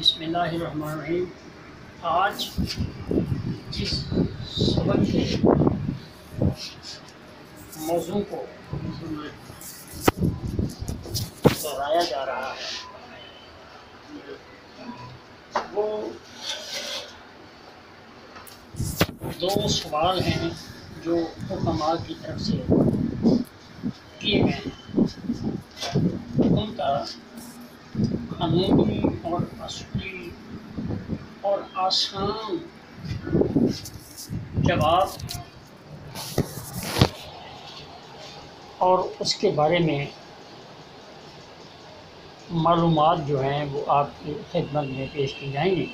بسم اللہ الرحمن الرحیم۔ آج جس سبق کے موضوع کو دہرایا جا رہا ہے وہ دو سوال ہیں جو حکماء کی طرف سے کیے گئے ہیں۔ ان کا قانونی اور اصولی اور آسان جواب اور اس کے بارے میں معلومات جو ہیں وہ آپ کی خدمت میں پیش کی جائیں گی۔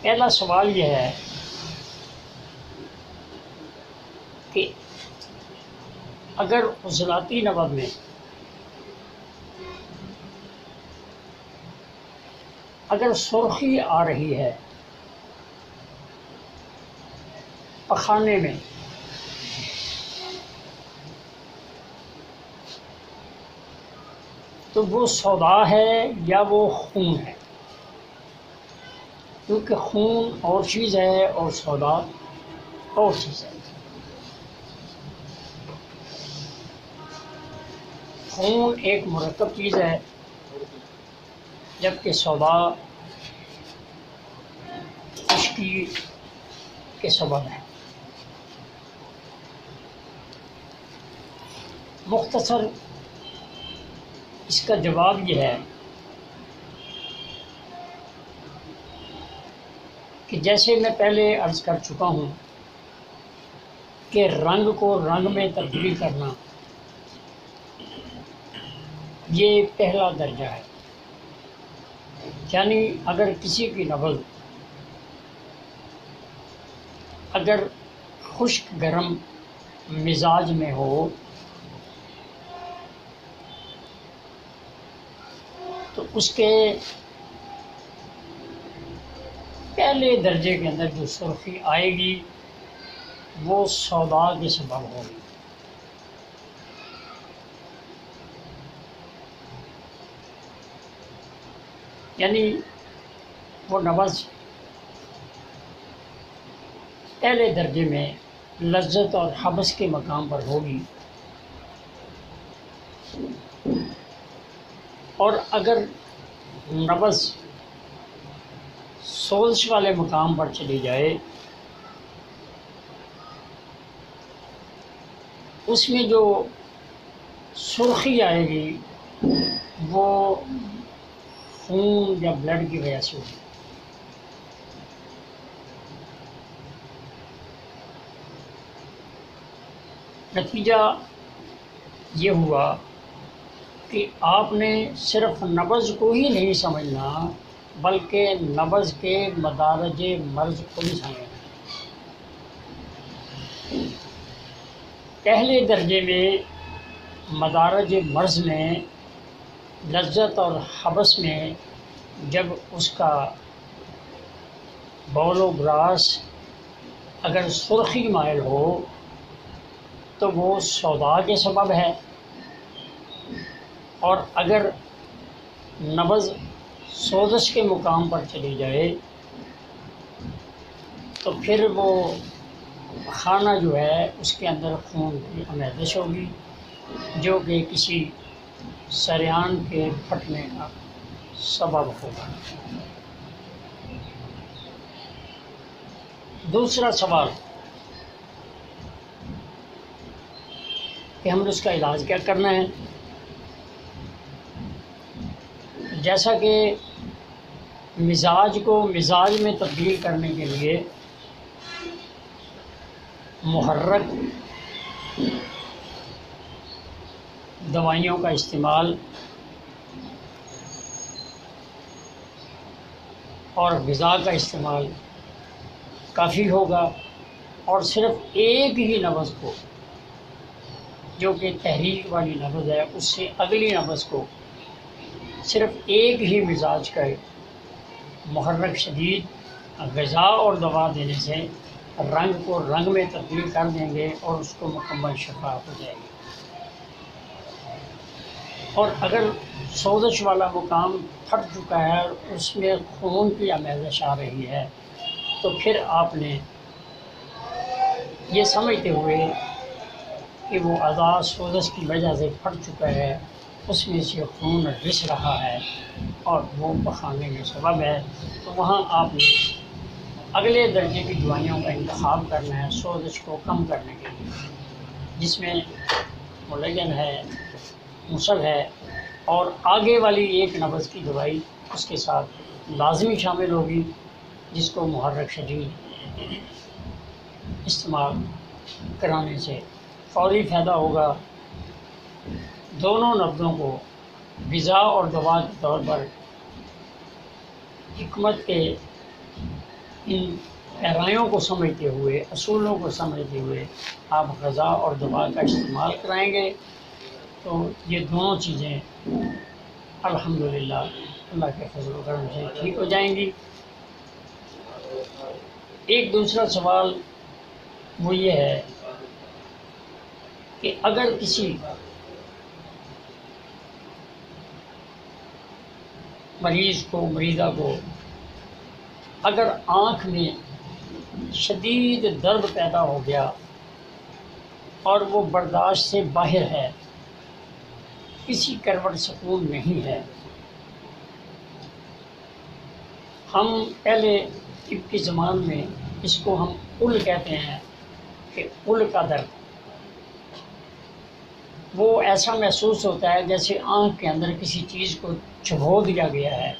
پہلا سوال یہ ہے کہ اگر عضلاتی نبض میں اگر سرخی آ رہی ہے پخانے میں تو وہ سودا ہے یا وہ خون ہے؟ کیونکہ خون اور چیز ہے اور سودا اور چیز ہے۔ خون ایک مرکب چیز ہے جبکہ سودا خشکی کے سبب ہے۔ مختصر اس کا جواب یہ ہے کہ جیسے میں پہلے عرض کر چکا ہوں کہ رنگ کو رنگ میں تبدیل کرنا یہ پہلا درجہ ہے۔ یعنی اگر کسی کی نبض اگر خشک گرم مزاج میں ہو تو اس کے پہلے درجے کے اندر جو سرخی آئے گی وہ سودا کے سبب ہوگی۔ یعنی وہ نبض پہلے درجے میں لذت اور حبس کے مقام پر ہوگی، اور اگر نبض سوزش والے مقام پر چلی جائے اس میں جو سرخی آئے گی وہ خون یا بلڈ کی وجہ سے ہوگی۔ نتیجہ یہ ہوا کہ آپ نے صرف نبض کو ہی نہیں سمجھنا بلکہ نبض کے مدارج مرض کو بھی سمجھنا۔ پہلے درجے میں مدارج مرض میں لذت اور حبس میں جب اس کا بول و براس اگر سرخی مائل ہو تو وہ سودا کے سبب ہے، اور اگر نبض سوزش کے مقام پر چلی جائے تو پھر وہ خانہ جو ہے اس کے اندر خون کی آمیزش ہوگی جو کہ کسی شریان کے پھٹنے کا سبب ہوگا۔ دوسرا سوال کہ ہم نے اس کا علاج کیا کرنا ہے؟ جیسا کہ مزاج کو مزاج میں تبدیل کرنے کے لیے محرک دوائیوں کا استعمال اور غذا کا استعمال کافی ہوگا، اور صرف ایک ہی نبض کو جو کہ تحریک والی نبض ہے اس سے اگلی نبض کو صرف ایک ہی مزاج کا محرک شدید غذا اور دوا دینے سے رنگ کو رنگ میں تبدیل کر دیں گے اور اس کو مکمل شفا ہو جائے گی۔ اور اگر سوزش والا مقام پھٹ چکا ہے اور اس میں خون کی آمیزش آ رہی ہے تو پھر آپ نے یہ سمجھتے ہوئے کہ وہ اعضاء سوزش کی وجہ سے پھٹ چکا ہے، اس میں سے خون رس رہا ہے اور وہ بخانے میں سبب ہے، تو وہاں آپ نے اگلے درجے کی دوائیوں کا انتخاب کرنا ہے سوزش کو کم کرنے کے لیے، جس میں ملین ہے، مسل ہے، اور آگے والی ایک نبض کی دوائی اس کے ساتھ لازمی شامل ہوگی، جس کو محرک شدید استعمال کرانے سے فوری فائدہ ہوگا۔ دونوں نبضوں کو غذا اور دوا کے طور پر حکمت کے ان گہرائیوں کو سمجھتے ہوئے، اصولوں کو سمجھتے ہوئے آپ غذا اور دوا کا استعمال کرائیں گے تو یہ دونوں چیزیں الحمدللہ اللہ کے فضل و کرم سے ٹھیک ہو جائیں گی۔ ایک دوسرا سوال وہ یہ ہے کہ اگر کسی مریض کو، مریضہ کو اگر آنکھ میں شدید درد پیدا ہو گیا اور وہ برداشت سے باہر ہے، کسی کروٹ سکون نہیں ہے، ہم پہلے طب کے زمان میں اس کو ہم اُل کہتے ہیں کہ اُل کا درد، وہ ایسا محسوس ہوتا ہے جیسے آنکھ کے اندر کسی چیز کو چبھو دیا گیا ہے۔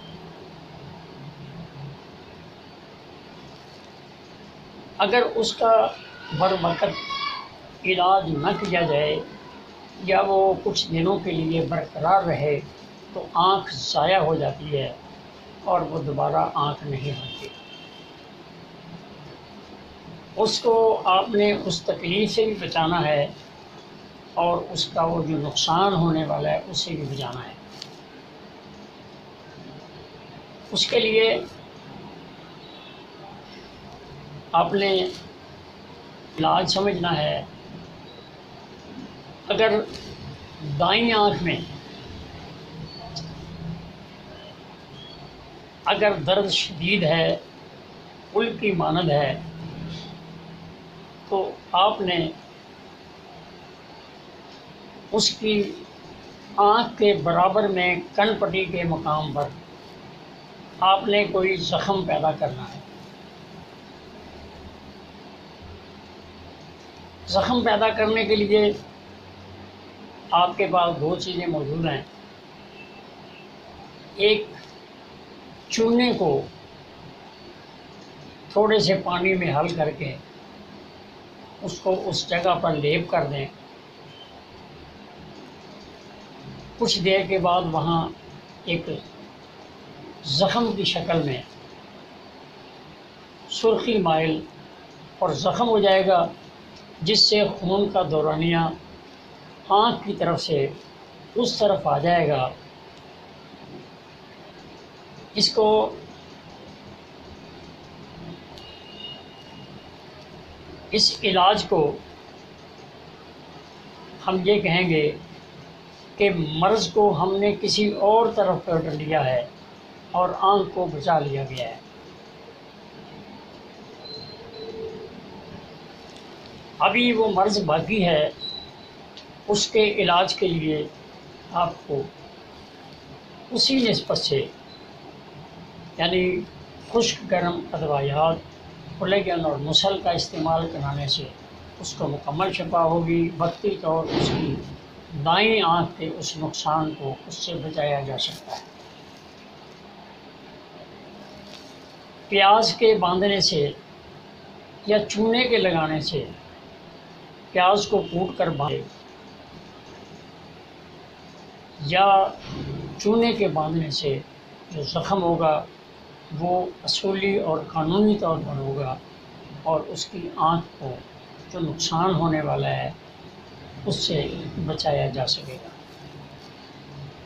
اگر اس کا بروقت علاج نہ کیا جائے یا وہ کچھ دنوں کے لیے برقرار رہے تو آنکھ ضائع ہو جاتی ہے اور وہ دوبارہ آنکھ نہیں بنتی۔ اس کو آپ نے اس تکلیف سے بھی بچانا ہے اور اس کا وہ جو نقصان ہونے والا ہے اس سے بھی بچانا ہے۔ اس کے لیے آپ نے علاج سمجھنا ہے۔ اگر دائیں آنکھ میں اگر درد شدید ہے، اُل کی مانند ہے، تو آپ نے اس کی آنکھ کے برابر میں کن پٹی کے مقام پر آپ نے کوئی زخم پیدا کرنا ہے۔ زخم پیدا کرنے کے لیے آپ کے پاس دو چیزیں موجود ہیں۔ ایک چونے کو تھوڑے سے پانی میں حل کر کے اس کو اس جگہ پر لیپ کر دیں، کچھ دیر کے بعد وہاں ایک زخم کی شکل میں سرخی مائل اور زخم ہو جائے گا، جس سے خون کا دورانیہ آنکھ کی طرف سے اس طرف آ جائے گا۔ اس علاج کو ہم یہ کہیں گے کہ مرض کو ہم نے کسی اور طرف کر لیا ہے اور آنکھ کو بچا لیا گیا ہے۔ ابھی وہ مرض باقی ہے، اس کے علاج کے لیے آپ کو اسی نسبت سے یعنی خشک گرم ادویات کولیگن اور مسل کا استعمال کرانے سے اس کو مکمل شفا ہوگی۔ وقتی طور اس کی دائیں آنکھ کے اس نقصان کو اس سے بچایا جا سکتا ہے۔ پیاز کے باندھنے سے یا چونے کے لگانے سے، پیاز کو کوٹ کر باندھے یا چونے کے باندھنے سے جو زخم ہوگا وہ اصولی اور قانونی طور پر ہوگا اور اس کی آنکھ کو جو نقصان ہونے والا ہے اس سے بچایا جا سکے گا۔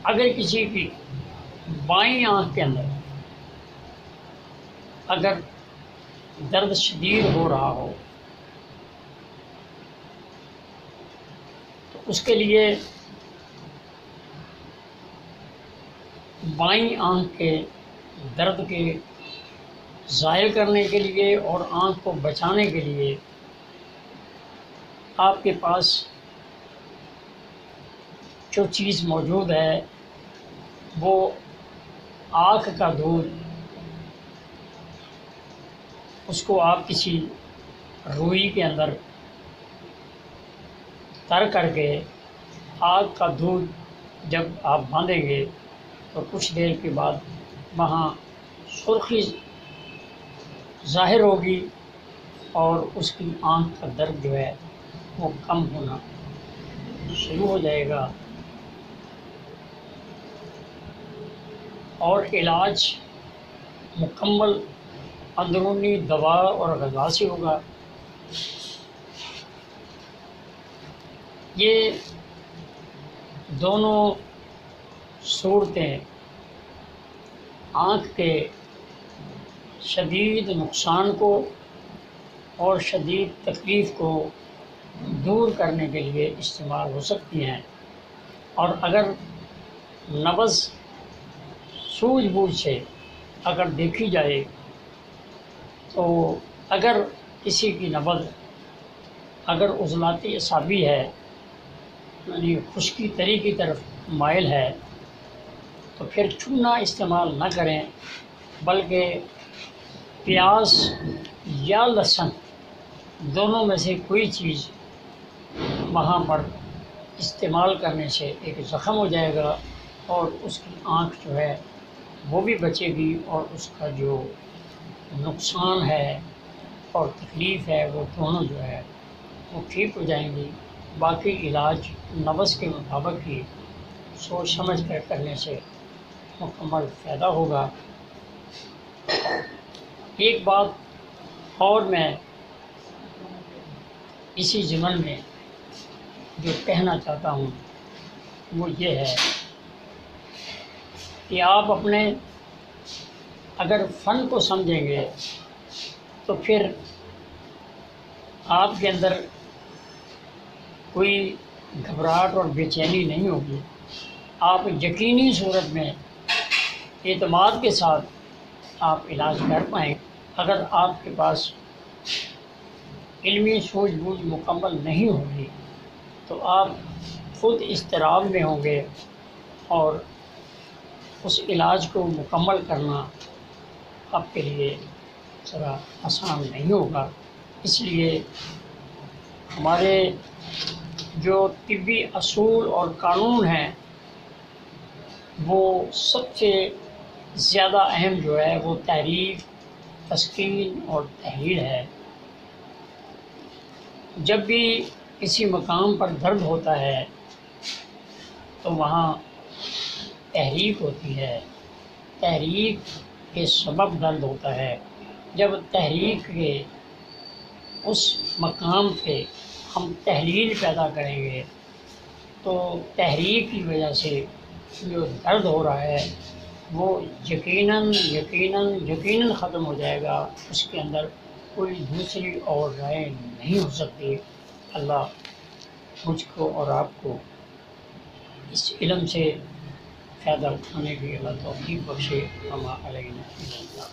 اگر کسی کی بائیں آنکھ کے اندر اگر درد شدید ہو رہا ہو تو اس کے لیے بائیں آنکھ کے درد کے ظاہر کرنے کے لیے اور آنکھ کو بچانے کے لیے آپ کے پاس جو چیز موجود ہے وہ آنکھ کا دودھ، اس کو آپ کسی روئی کے اندر تر کر کے آنکھ کا دودھ جب آپ باندھیں گے تو کچھ دیر کے بعد وہاں سرخی ظاہر ہوگی اور اس کی آنکھ کا درد جو ہے وہ کم ہونا شروع ہو جائے گا، اور علاج مکمل اندرونی دوا اور غذا سے ہوگا۔ یہ دونوں صورتیں آنکھ کے شدید نقصان کو اور شدید تکلیف کو دور کرنے کے لیے استعمال ہو سکتی ہیں، اور اگر نبض سوجھ بوجھ سے اگر دیکھی جائے تو اگر کسی کی نبض اگر عضلاتی اعصابی ہے، یعنی خشکی تری کی طرف مائل ہے، تو پھر چونا استعمال نہ کریں، بلکہ پیاز یا لہسن دونوں میں سے کوئی چیز وہاں پر استعمال کرنے سے ایک زخم ہو جائے گا اور اس کی آنکھ جو ہے وہ بھی بچے گی، اور اس کا جو نقصان ہے اور تکلیف ہے وہ دونوں جو ہے وہ ٹھیک ہو جائیں گی۔ باقی علاج نبض کے مطابق ہی سوچ سمجھ کر کرنے سے مکمل فائدہ ہوگا۔ ایک بات اور میں اسی ضمن میں جو کہنا چاہتا ہوں وہ یہ ہے کہ آپ اپنے اگر فن کو سمجھیں گے تو پھر آپ کے اندر کوئی گھبراہٹ اور بے چینی نہیں ہوگی، آپ یقینی صورت میں اعتماد کے ساتھ آپ علاج کر پائیں۔ اگر آپ کے پاس علمی سوجھ بوجھ مکمل نہیں ہوگی تو آپ خود اضطراب میں ہوں گے، اور اس علاج کو مکمل کرنا آپ کے لیے ذرا آسان نہیں ہوگا۔ اس لیے ہمارے جو طبی اصول اور قانون ہیں وہ سب سے زیادہ اہم جو ہے وہ تحریک، تسکین اور تحلیل ہے۔ جب بھی کسی مقام پر درد ہوتا ہے تو وہاں تحریک ہوتی ہے، تحریک کے سبب درد ہوتا ہے۔ جب تحریک کے اس مقام پہ ہم تحلیل پیدا کریں گے تو تحریک کی وجہ سے جو درد ہو رہا ہے وہ یقیناً ختم ہو جائے گا، اس کے اندر کوئی دوسری اور رائے نہیں ہو سکتی۔ اللہ مجھ کو اور آپ کو اس علم سے فائدہ اٹھانے کی اللہ توفیق بخشے۔ وما علینا الا البلاغ۔